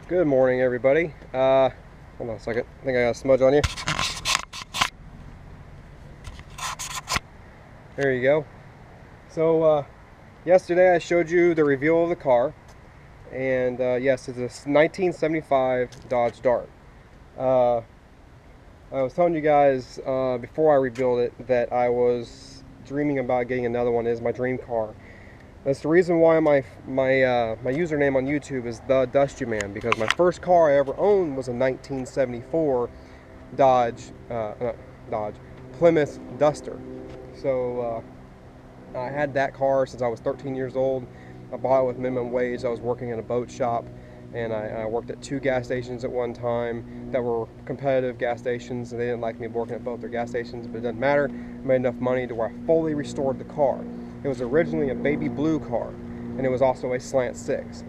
Good morning, everybody. Hold on a second. I think I got a smudge on you. There you go. So, yesterday I showed you the reveal of the car. And yes, it's a 1975 Dodge Dart. I was telling you guys before I revealed it that I was dreaming about getting another one. It is my dream car. That's the reason why my username on YouTube is The Dusty Man, because my first car I ever owned was a 1974 Dodge Plymouth Duster. So I had that car since I was 13 years old. I bought it with minimum wage. I was working in a boat shop, and I worked at 2 gas stations at one time that were competitive gas stations, and they didn't like me working at both their gas stations, but it doesn't matter. I made enough money to where I fully restored the car. It was originally a baby blue car, and it was also a slant 6.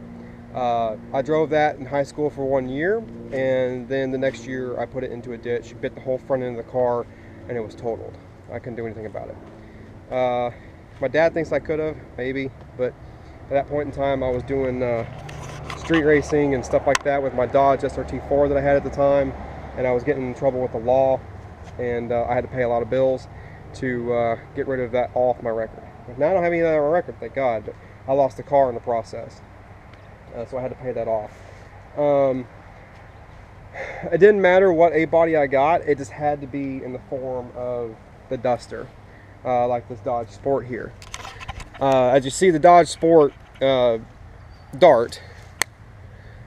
I drove that in high school for 1 year, and then the next year I put it into a ditch, bit the whole front end of the car, and it was totaled. I couldn't do anything about it. My dad thinks I could have, maybe, but at that point in time I was doing street racing and stuff like that with my Dodge SRT4 that I had at the time, and I was getting in trouble with the law, and I had to pay a lot of bills to get rid of that off my record. Now I don't have any of that on my record, thank God, but I lost the car in the process, so I had to pay that off. It didn't matter what A-body I got, it just had to be in the form of the Duster, like this Dodge Sport here. As you see, the Dodge Sport Dart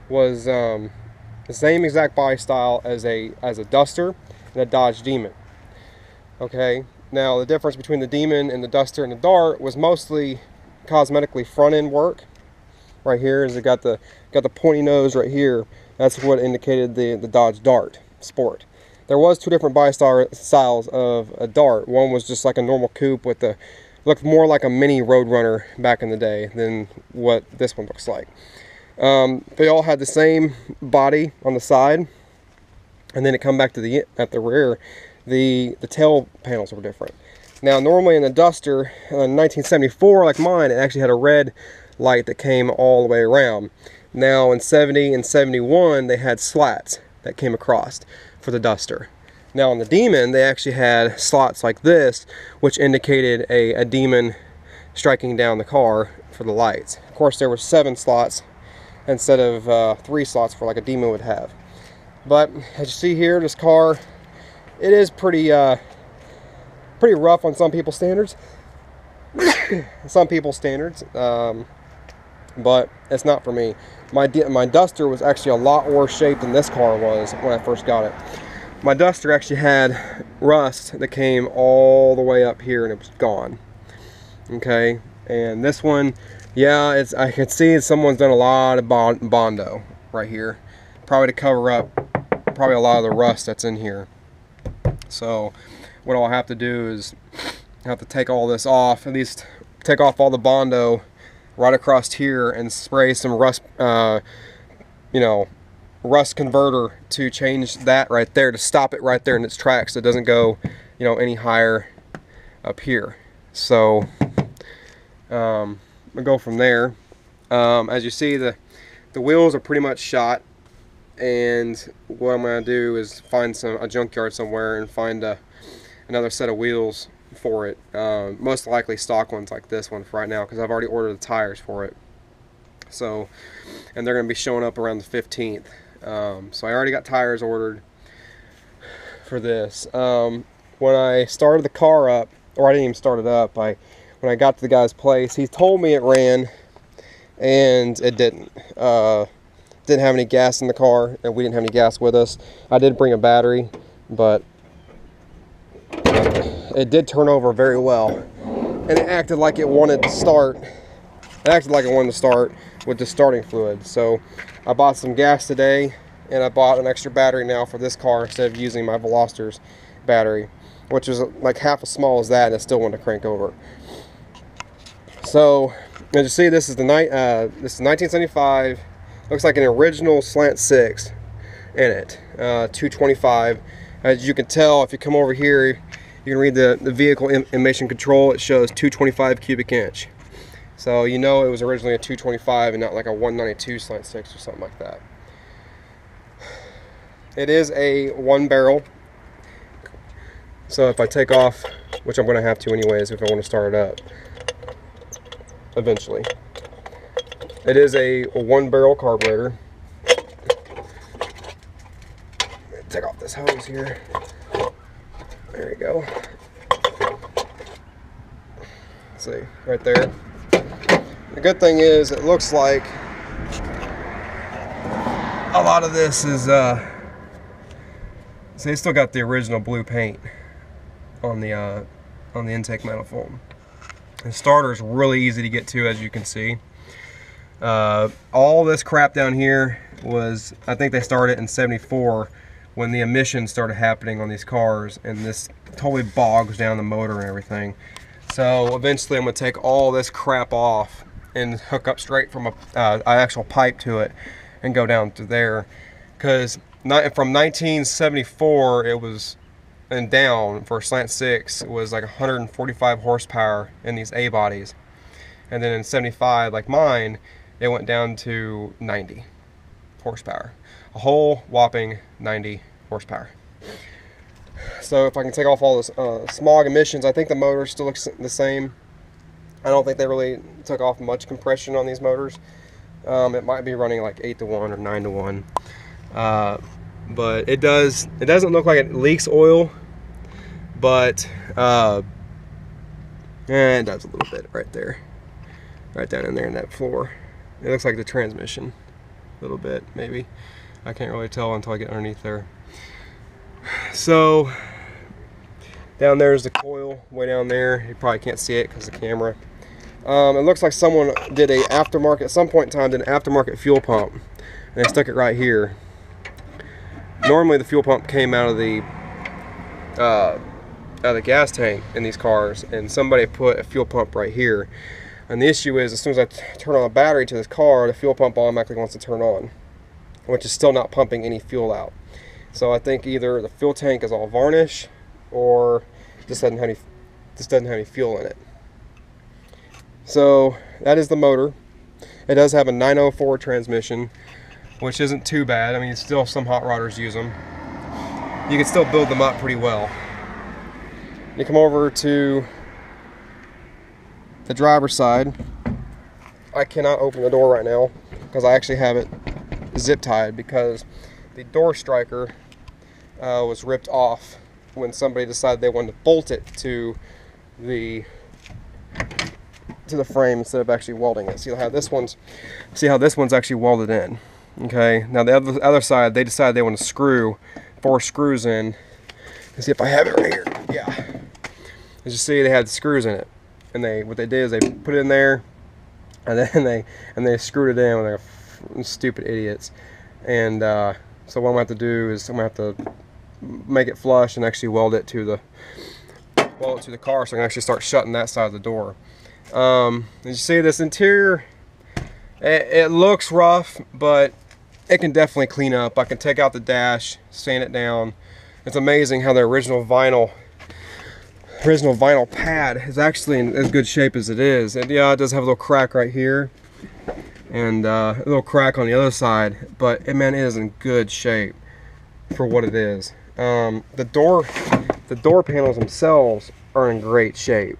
was the same exact body style as a Duster and a Dodge Demon. Okay. Now the difference between the Demon and the Duster and the Dart was mostly cosmetically front end work. Right here is it got the pointy nose right here. That's what indicated the Dodge Dart Sport. There was 2 different body styles of a Dart. One was just like a normal coupe with looked more like a mini Roadrunner back in the day than what this one looks like. They all had the same body on the side, and then it come back to at the rear. The tail panels were different. Now normally in the Duster, in 1974 like mine, it actually had a red light that came all the way around. Now in 70 and 71 they had slats that came across for the Duster. Now on the Demon they actually had slots like this, which indicated a Demon striking down the car for the lights. Of course there were 7 slots instead of 3 slots for like a Demon would have. But as you see here, this car, it is pretty rough on some people's standards. But it's not for me. My Duster was actually a lot worse shape than this car was when I first got it. My Duster actually had rust that came all the way up here, and it was gone. Okay, and this one, yeah, I can see someone's done a lot of Bondo right here, probably to cover up probably a lot of the rust that's in here. So what I'll have to do is I have to take all this off, at least take off all the Bondo right across here, and spray some rust, rust converter to change that right there, to stop it right there in its tracks so it doesn't go, any higher up here. So we'll go from there. As you see, the wheels are pretty much shot, and what I'm going to do is find a junkyard somewhere and find another set of wheels for it, most likely stock ones like this one for right now, because I've already ordered the tires for it. So, and they're going to be showing up around the 15th. So I already got tires ordered for this. When I started the car up, or I didn't even start it up, when I got to the guy's place, he told me it ran, and it didn't. Didn't have any gas in the car, and we didn't have any gas with us. I did bring a battery, but it did turn over very well, and it acted like it wanted to start. It acted like it wanted to start with the starting fluid. So I bought some gas today, and I bought an extra battery now for this car instead of using my Veloster's battery, which is like half as small as that, and it still wanted to crank over. So as you see, this is 1975. Looks like an original slant 6 in it, 225. As you can tell, if you come over here, you can read the vehicle emission control. It shows 225 cubic inch. So it was originally a 225 and not like a 192 slant 6 or something like that. It is a 1 barrel. So if I take off, which I'm going to have to anyways if I want to start it up eventually. It is a 1 barrel carburetor. Take off this hose here. There you go. Let's see, right there. The good thing is it looks like a lot of this is see, it's still got the original blue paint on the intake manifold. The starter is really easy to get to, as you can see. All this crap down here was, I think they started in '74 when the emissions started happening on these cars, and this totally bogs down the motor and everything. So eventually I'm going to take all this crap off and hook up straight from an actual pipe to it and go down to there, because from 1974 it was, and down for slant 6, it was like 145 horsepower in these A bodies, and then in 75, like mine, it went down to 90 horsepower, a whole whopping 90 horsepower. So if I can take off all this smog emissions, I think the motor still looks the same. I don't think they really took off much compression on these motors. It might be running like 8 to 1 or 9 to 1. But it doesn't look like it leaks oil, but it does a little bit right there, right down in there in that floor. It looks like the transmission a little bit, maybe. I can't really tell until I get underneath there. So down there is the coil, way down there. You probably can't see it because of the camera. It looks like someone did a aftermarket, at some point in time, did an aftermarket fuel pump, and they stuck it right here. Normally the fuel pump came out of the gas tank in these cars, and somebody put a fuel pump right here. And the issue is, as soon as I turn on a battery to this car, the fuel pump automatically wants to turn on, which is still not pumping any fuel out. So I think either the fuel tank is all varnish, or just doesn't have any fuel in it. So that is the motor. It does have a 904 transmission, which isn't too bad. I mean, still some hot rodders use them. You can still build them up pretty well. You come over to the driver's side. I cannot open the door right now because I actually have it zip tied, because the door striker was ripped off when somebody decided they wanted to bolt it to the frame instead of actually welding it. See how this one's actually welded in. Okay, now the other side, they decided they want to screw 4 screws in. Let's see if I have it right here. Yeah, as you see, they had screws in it, and what they did is they put it in there, and then they screwed it in like stupid idiots. And so what I'm gonna have to do is I'm gonna have to make it flush and actually weld it to the car, so I can actually start shutting that side of the door. As you see, this interior, it looks rough, but it can definitely clean up. I can take out the dash, sand it down. It's amazing how the original vinyl pad is actually in as good shape as it is. And yeah, it does have a little crack right here, and a little crack on the other side, but man, it is in good shape for what it is. The door panels themselves are in great shape.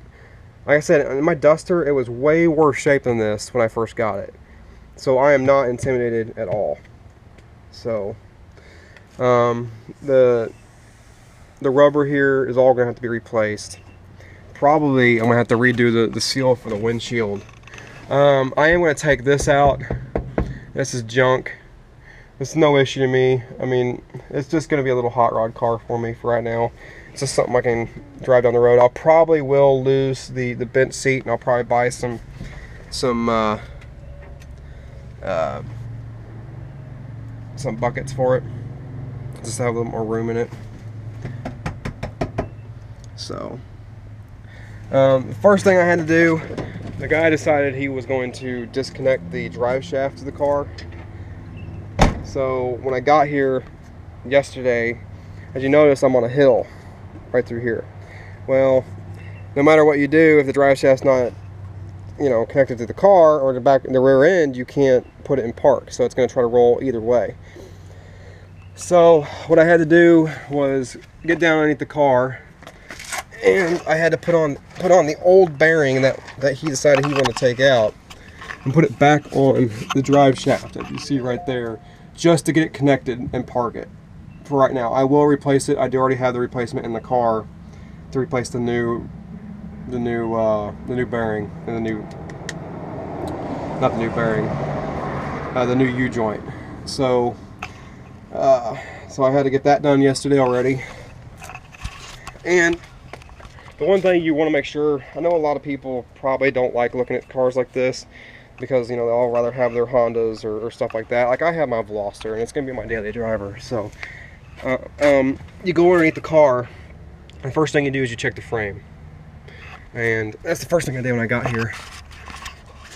Like I said, in my Duster, it was way worse shape than this when I first got it. So I am not intimidated at all. So the rubber here is all gonna have to be replaced. Probably I'm gonna have to redo the seal for the windshield. I am gonna take this out. This is junk. It's no issue to me. I mean, it's just gonna be a little hot rod car for me for right now. It's just something I can drive down the road. I'll probably will lose the bench seat, and I'll probably buy some buckets for it. Just have a little more room in it. So the first thing I had to do, the guy decided he was going to disconnect the drive shaft to the car. So when I got here yesterday, as you notice, I'm on a hill right through here. Well, no matter what you do, if the drive shaft's not, you know, connected to the car or the rear end, you can't put it in park. So it's going to try to roll either way. So what I had to do was get down underneath the car, and I had to put on the old bearing that he decided he wanted to take out, and put it back on the drive shaft, as you see right there, just to get it connected and park it. For right now, I will replace it. I do already have the replacement in the car to replace the new bearing and the new U-joint. So I had to get that done yesterday already. And the one thing you want to make sure, I know a lot of people probably don't like looking at cars like this because, you know, they all rather have their Hondas or stuff like that. Like I have my Veloster, and it's going to be my daily driver. So you go underneath the car, and the first thing you do is you check the frame. And that's the first thing I did when I got here.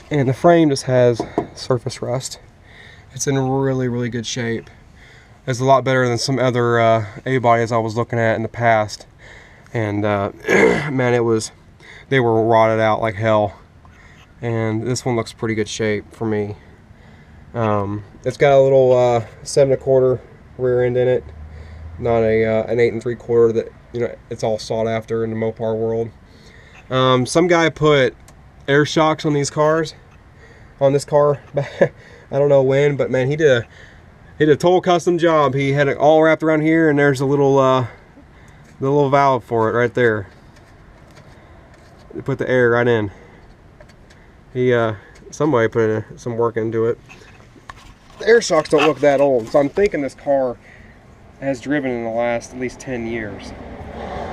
And the frame just has surface rust. It's in really, really good shape. It's a lot better than some other A-bodies I was looking at in the past. And man, they were rotted out like hell. And this one looks pretty good shape for me. It's got a little 7 1/4 rear end in it, not an 8 3/4 that, you know, it's all sought after in the Mopar world. Some guy put air shocks on these cars, on this car. I don't know when, but man, he did a total custom job. He had it all wrapped around here, and there's a little the little valve for it right there. They put the air right in. Somebody put some work into it. The air shocks don't look that old, so I'm thinking this car has driven in the last at least 10 years.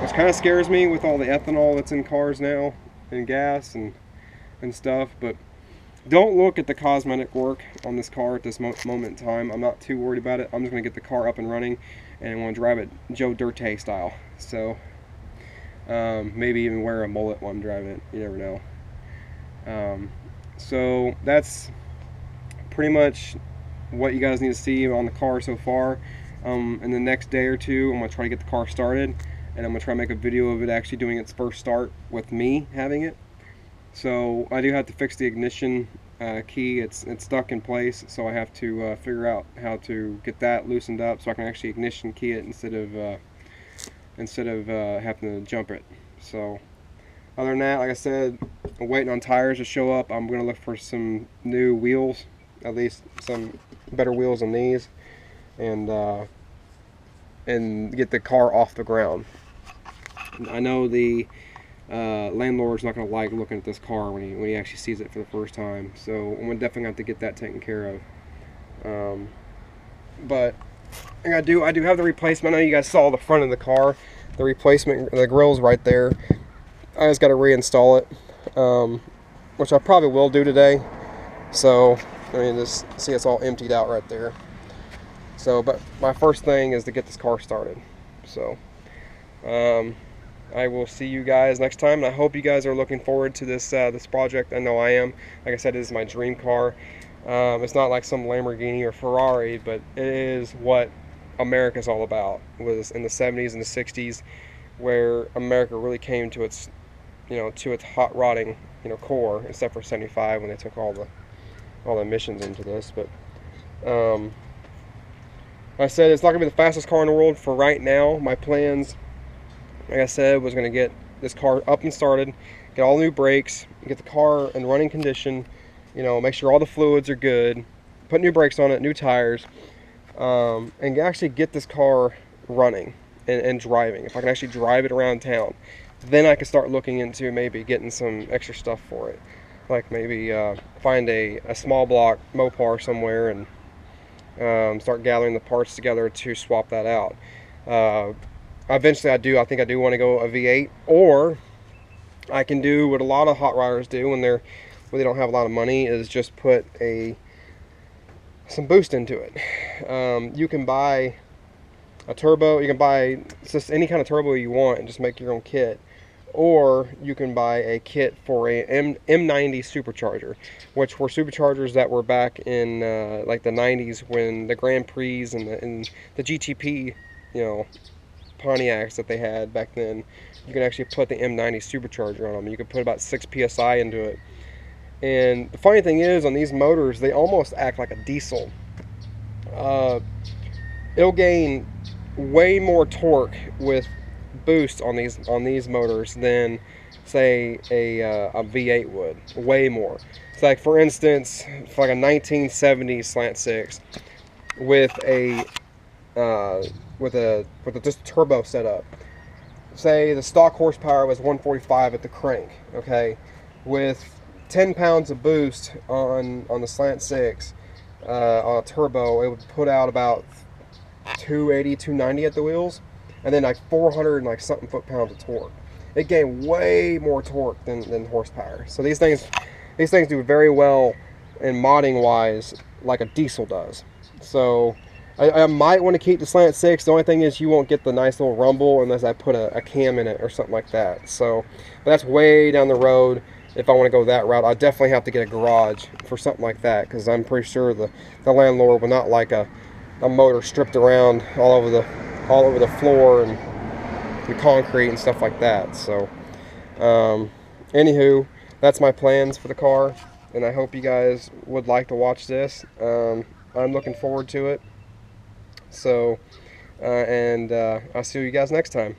Which kind of scares me with all the ethanol that's in cars now, and gas and stuff. But don't look at the cosmetic work on this car at this moment in time. I'm not too worried about it. I'm just going to get the car up and running, and I want to drive it Joe Dirt style. So maybe even wear a mullet while I'm driving it. You never know. So that's pretty much what you guys need to see on the car so far. In the next day or two, I'm going to try to get the car started, and I'm going to try to make a video of it actually doing its first start with me having it. So I do have to fix the ignition key. It's stuck in place, so I have to figure out how to get that loosened up so I can actually ignition key it instead of having to jump it. So other than that, like I said, I'm waiting on tires to show up. I'm going to look for some new wheels, at least some better wheels than these, and get the car off the ground. I know the landlord's not going to like looking at this car when he actually sees it for the first time, so I'm definitely going to have to get that taken care of. But I do have the replacement. I know you guys saw the front of the car, the replacement, the grill's right there. I just got to reinstall it, which I probably will do today. So I mean, just see it's all emptied out right there. So, but my first thing is to get this car started. So I will see you guys next time, and I hope you guys are looking forward to this this project. I know I am. Like I said, this is my dream car. It's not like some Lamborghini or Ferrari, but it is what America's all about. It was in the 70s and the 60s where America really came to its, you know, to its hot rodding, you know, core, except for 75 when they took all the emissions into this. But like I said, it's not gonna be the fastest car in the world for right now. My plans, like I said, was gonna get this car up and started, get all new brakes, get the car in running condition, you know, make sure all the fluids are good, put new brakes on it, new tires, and actually get this car running and driving. If I can actually drive it around town, then I can start looking into maybe getting some extra stuff for it, like maybe find a small block Mopar somewhere and start gathering the parts together to swap that out. Eventually I think I do want to go a V8, or I can do what a lot of hot rodders do when they don't have a lot of money, is just put some boost into it. You can buy a turbo, you can buy just any kind of turbo you want and just make your own kit, or you can buy a kit for a M90 supercharger, which were superchargers that were back in like the 90s when the Grand Prix and the GTP, you know, Pontiacs that they had back then. You can actually put the M90 supercharger on them. You can put about 6 psi into it. And the funny thing is, on these motors, they almost act like a diesel. it'll gain way more torque with boost on these motors than say a V8 would. Way more. It's like, for instance, for like a 1970 slant six with a just turbo setup. Say the stock horsepower was 145 at the crank. Okay, with 10 pounds of boost on the slant six on a turbo, it would put out about 280, 290 at the wheels, and then like 400 and like something foot-pounds of torque. It gained way more torque than horsepower. So these things do very well in modding wise, like a diesel does. So I might want to keep the slant six. The only thing is you won't get the nice little rumble unless I put a cam in it or something like that. So, but that's way down the road. If I want to go that route, I definitely have to get a garage for something like that, because I'm pretty sure the landlord will not like a motor stripped around all over the floor and the concrete and stuff like that. So anywho, that's my plans for the car, and I hope you guys would like to watch this. I'm looking forward to it. So I'll see you guys next time.